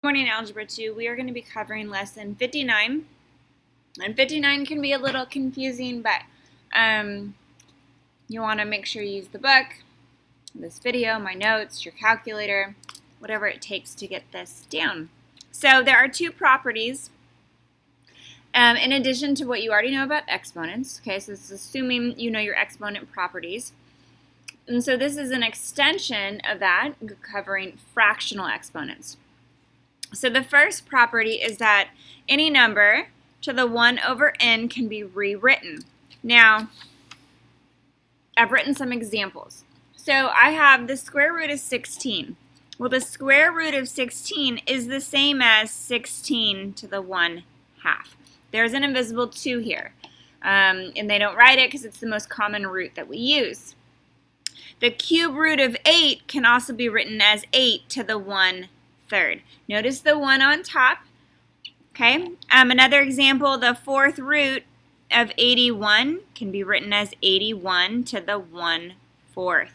Morning Algebra 2, we are going to be covering lesson 59, and 59 can be a little confusing, but you want to make sure you use the book, this video, my notes, your calculator, whatever it takes to get this down. So there are two properties in addition to what you already know about exponents. Okay, so it's assuming you know your exponent properties. And so this is an extension of that, covering fractional exponents. So the first property is that any number to the 1 over n can be rewritten. Now, I've written some examples. So I have the square root of 16. Well, the square root of 16 is the same as 16 to the 1/2. There's an invisible 2 here, and they don't write it because it's the most common root that we use. The cube root of 8 can also be written as 8 to the 1/3. Notice the 1 on top. Okay. Another example, the fourth root of 81 can be written as 81 to the 1/4.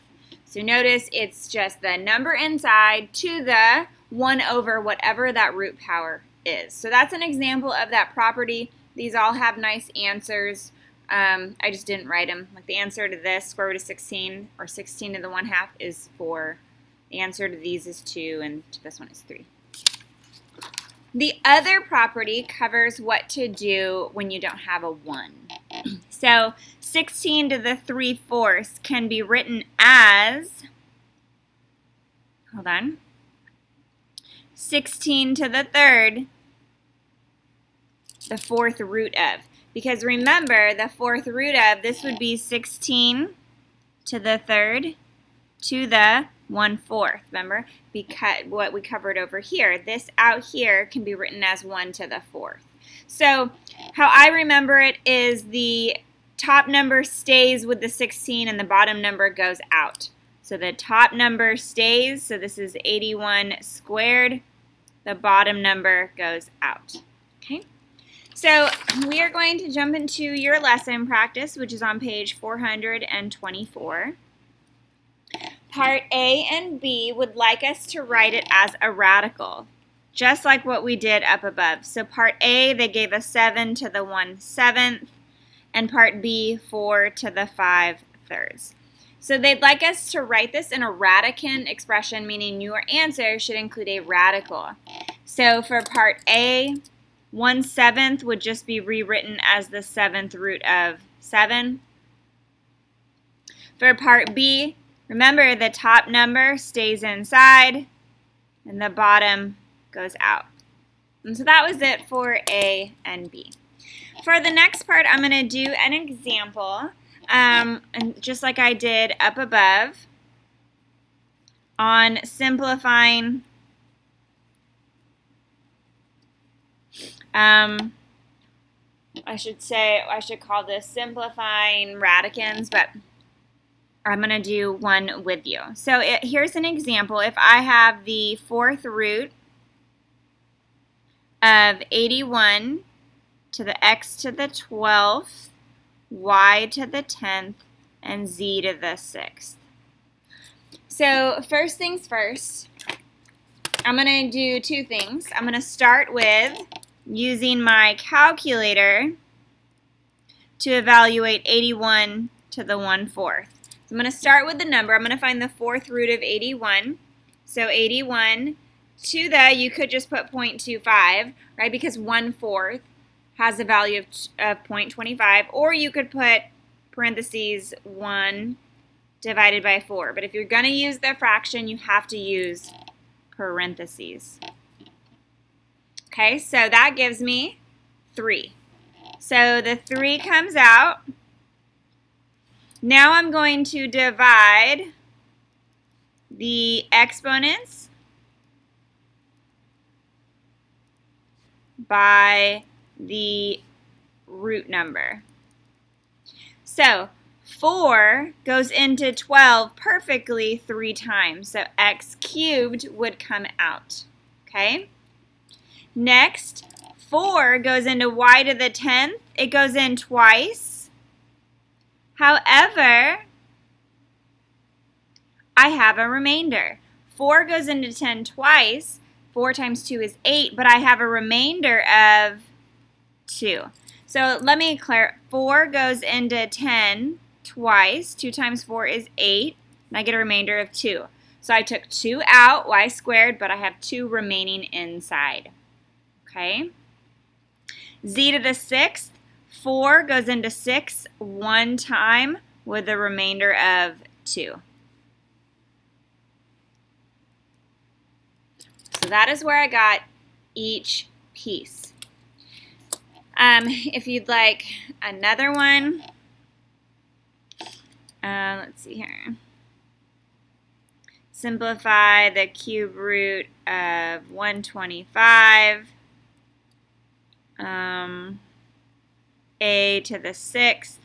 So notice it's just the number inside to the 1 over whatever that root power is. So that's an example of that property. These all have nice answers. I just didn't write them. Like the answer to this, square root of 16, or 16 to the 1/2 is 4. The answer to these is 2, and to this one is 3. The other property covers what to do when you don't have a 1. So 16 to the 3/4 can be written as, 16 to the 3rd, the 4th root of. Because remember, the 4th root of, this would be 16 to the 3rd to the 1/4. Remember, because what we covered over here, this out here can be written as 1 to the 4th. So how I remember it is the top number stays with the 16 and the bottom number goes out. So the top number stays, so this is 81 squared. The bottom number goes out. Okay? So we are going to jump into your lesson practice, which is on page 424. Part A and B would like us to write it as a radical, just like what we did up above. So part A, they gave us 7 to the 1/7, and part B, 4 to the 5/3. So they'd like us to write this in a radicand expression, meaning your answer should include a radical. So for part A, 1/7 would just be rewritten as the 7th root of 7. For part B, remember the top number stays inside and the bottom goes out. And so that was it for A and B. For the next part, I'm going to do an example, and just like I did up above, on simplifying I should call this simplifying radicands, but I'm going to do one with you. So here's an example. If I have the 4th root of 81 to the x to the 12th, y to the 10th, and z to the 6th. So first things first, I'm going to do two things. I'm going to start with using my calculator to evaluate 81 to the 1/4. I'm going to start with the number. I'm going to find the 4th root of 81. So 81 to the, you could just put 0.25, right? Because 1/4 has a value of 0.25. Or you could put parentheses 1 divided by 4. But if you're going to use the fraction, you have to use parentheses. Okay, so that gives me 3. So the 3 comes out. Now I'm going to divide the exponents by the root number. So 4 goes into 12 perfectly 3 times. So x cubed would come out. Okay? Next, 4 goes into y to the 10th. It goes in twice. However, I have a remainder. 4 goes into 10 twice. 4 times 2 is 8, but I have a remainder of 2. So let me clarify. 4 goes into 10 twice. 2 times 4 is 8, and I get a remainder of 2. So I took 2 out, y squared, but I have 2 remaining inside. Okay? Z to the 6th, 4 goes into 6 one time with a remainder of 2. So that is where I got each piece. If you'd like another one, let's see here. Simplify the cube root of 125. A to the 6th,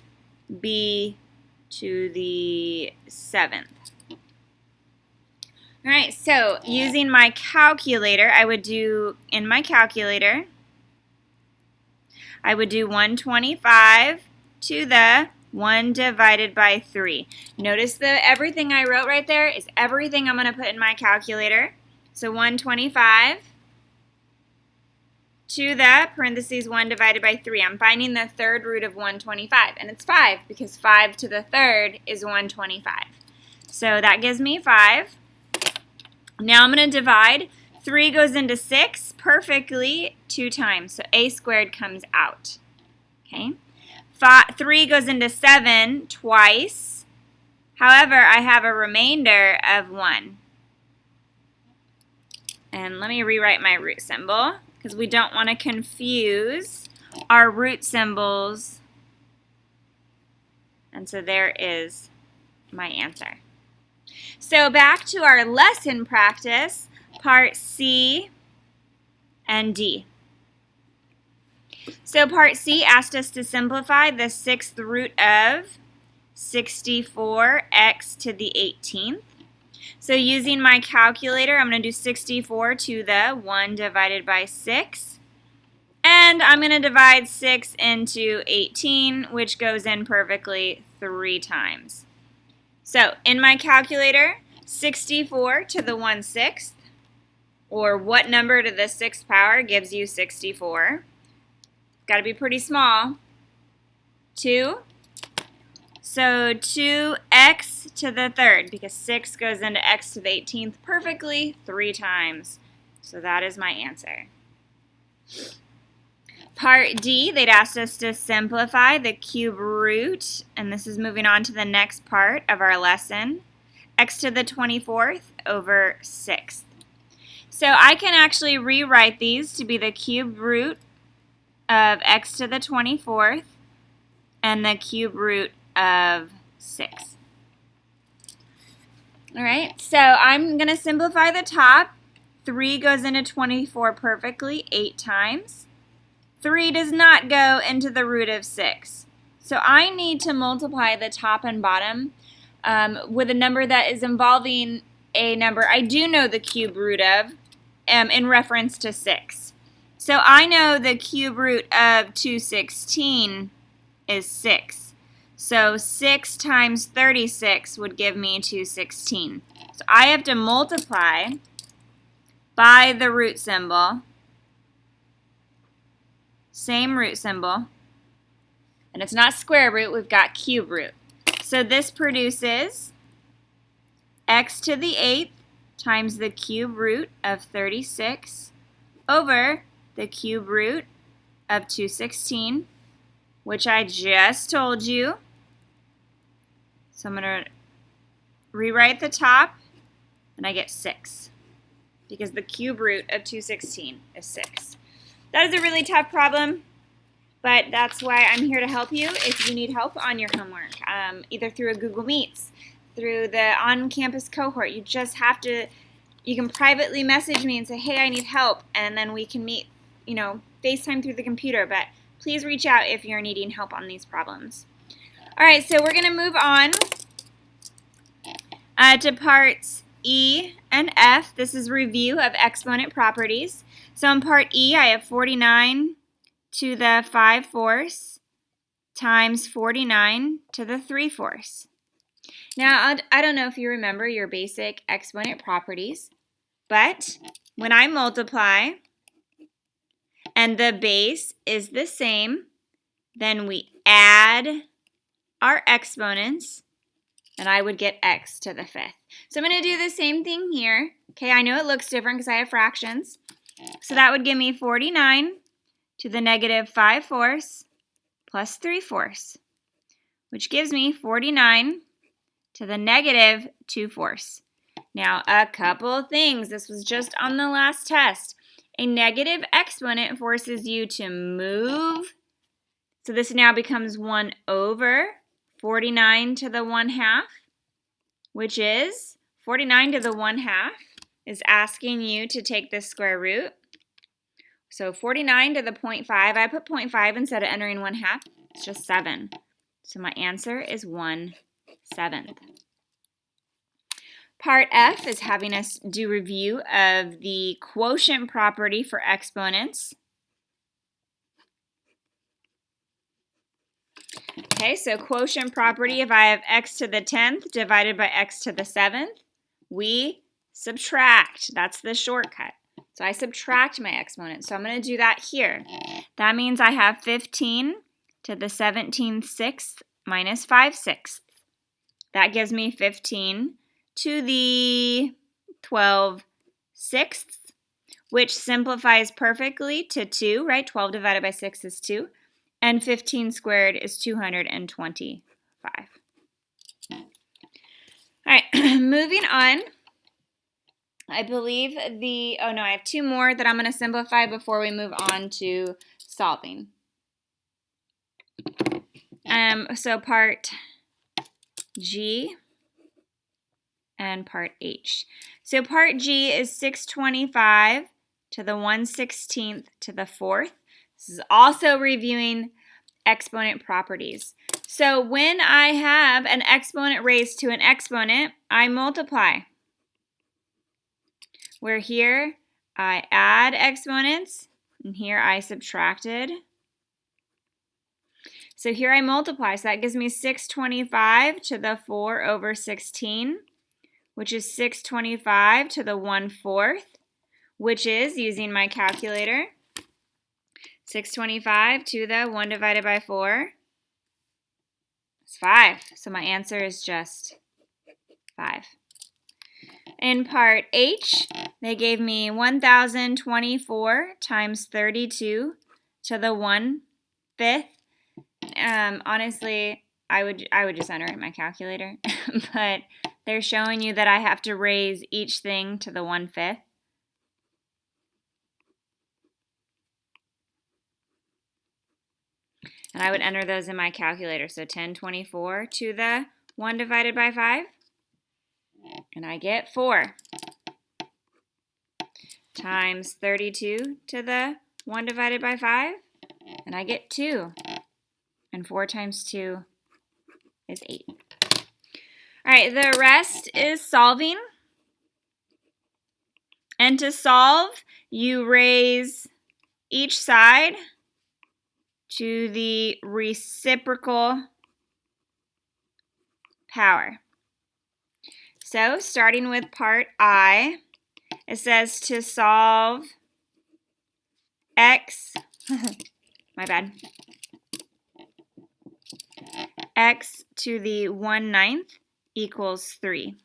B to the 7th. All right, so using my calculator, I would do 125 to the 1 divided by 3. Notice that everything I wrote right there is everything I'm going to put in my calculator. So 125 to the parentheses 1 divided by 3. I'm finding the third root of 125, and it's 5 because 5 to the third is 125. So that gives me 5. Now I'm going to divide. 3 goes into 6 perfectly 2 times, so a squared comes out. Okay. 3 goes into 7 twice. However, I have a remainder of 1. And let me rewrite my root symbol because we don't want to confuse our root symbols. And so there is my answer. So back to our lesson practice, part C and D. So part C asked us to simplify the 6th root of 64x to the 18th. So using my calculator, I'm going to do 64 to the 1 divided by 6. And I'm going to divide 6 into 18, which goes in perfectly 3 times. So in my calculator, 64 to the 1/6, or what number to the 6th power gives you 64? Got to be pretty small. 2. So 2x to the 3rd, because 6 goes into x to the 18th perfectly 3 times. So that is my answer. Part D, they'd asked us to simplify the cube root, and this is moving on to the next part of our lesson, x to the 24th over 6th. So I can actually rewrite these to be the cube root of x to the 24th and the cube root of 6. All right, so I'm going to simplify the top. 3 goes into 24 perfectly 8 times. 3 does not go into the root of 6. So I need to multiply the top and bottom with a number that is involving a number I do know the cube root of in reference to 6. So I know the cube root of 216 is 6. So 6 times 36 would give me 216. So I have to multiply by the root symbol. Same root symbol. And it's not square root, we've got cube root. So this produces x to the 8th times the cube root of 36 over the cube root of 216, which I just told you. So I'm going to rewrite the top, and I get 6, because the cube root of 216 is 6. That is a really tough problem, but that's why I'm here to help you if you need help on your homework, either through a Google Meets, through the on-campus cohort. You just have to, you can privately message me and say, hey, I need help, and then we can meet, FaceTime through the computer, but please reach out if you're needing help on these problems. All right, so we're going to move on to parts E and F. This is review of exponent properties. So in part E, I have 49 to the 5/4 times 49 to the 3/4. Now, I don't know if you remember your basic exponent properties, but when I multiply and the base is the same, then we add our exponents, and I would get x to the 5th. So I'm going to do the same thing here. Okay, I know it looks different because I have fractions. So that would give me 49 to the negative 5/4 plus 3/4, which gives me 49 to the negative 2/4. Now, a couple things. This was just on the last test. A negative exponent forces you to move. So this now becomes 1 over 49 to the 1/2, which is 49 to the 1/2 is asking you to take the square root. So 49 to the 0.5, I put 0.5 instead of entering 1/2. It's just 7. So my answer is 1/7. Part F is having us do review of the quotient property for exponents. Okay, so quotient property, if I have x to the 10th divided by x to the 7th, we subtract. That's the shortcut. So I subtract my exponent. So I'm going to do that here. That means I have 15 to the 17/6 minus 5/6. That gives me 15 to the 12/6, which simplifies perfectly to 2, right? 12 divided by 6 is 2. And 15 squared is 225. All right, moving on. I believe I have 2 more that I'm going to simplify before we move on to solving. So part G and part H. So part G is 625 to the 1/16 to the 4th. This is also reviewing exponent properties. So when I have an exponent raised to an exponent, I multiply. Where here I add exponents, and here I subtracted. So here I multiply, so that gives me 625 to the 4 over 16, which is 625 to the 1/4, which is, using my calculator, 625 to the 1 divided by 4 is 5. So my answer is just 5. In part H, they gave me 1,024 times 32 to the 1/5. Honestly, I would just enter it in my calculator, but they're showing you that I have to raise each thing to the 1/5. And I would enter those in my calculator. So 1024 to the 1 divided by 5. And I get 4. Times 32 to the 1 divided by 5. And I get 2. And 4 times 2 is 8. All right, the rest is solving. And to solve, you raise each side to the reciprocal power. So starting with part I, it says to solve x, my bad, x to the 1/9 equals 3.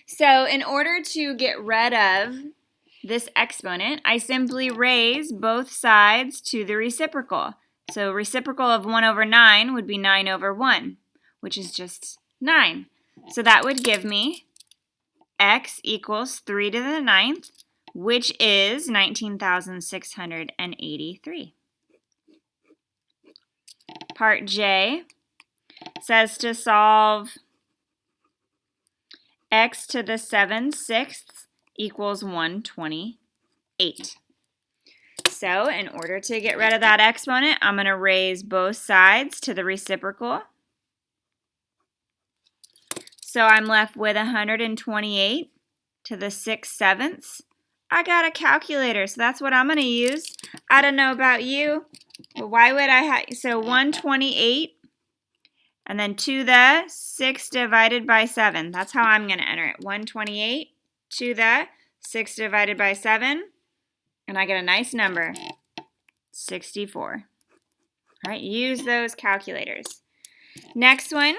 So in order to get rid of this exponent, I simply raise both sides to the reciprocal. So reciprocal of 1 over 9 would be 9 over 1, which is just 9. So that would give me x equals 3 to the 9th, which is 19,683. Part J says to solve x to the 7/6 equals 128. So in order to get rid of that exponent, I'm going to raise both sides to the reciprocal. So I'm left with 128 to the 6/7. I got a calculator, so that's what I'm going to use. I don't know about you, but why would I have, so 128 and then to the 6 divided by 7. That's how I'm going to enter it. 128 to the 6 divided by 7, and I get a nice number, 64. All right, use those calculators. Next one,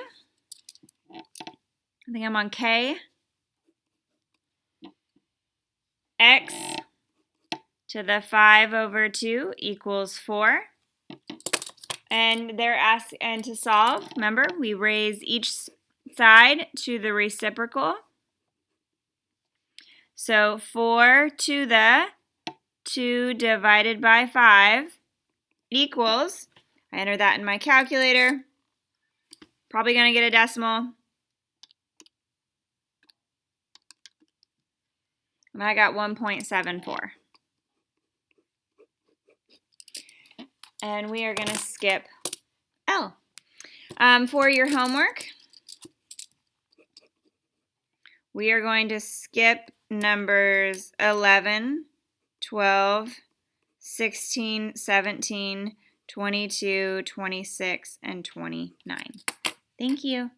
I think I'm on K. X to the 5/2 equals 4. And they're asked, and to solve, remember, we raise each side to the reciprocal. So 4 to the 2 divided by 5 equals, I enter that in my calculator, probably going to get a decimal. And I got 1.74. And we are going to skip L. For your homework, we are going to skip numbers 11, 12, 16, 17, 22, 26, and 29. Thank you.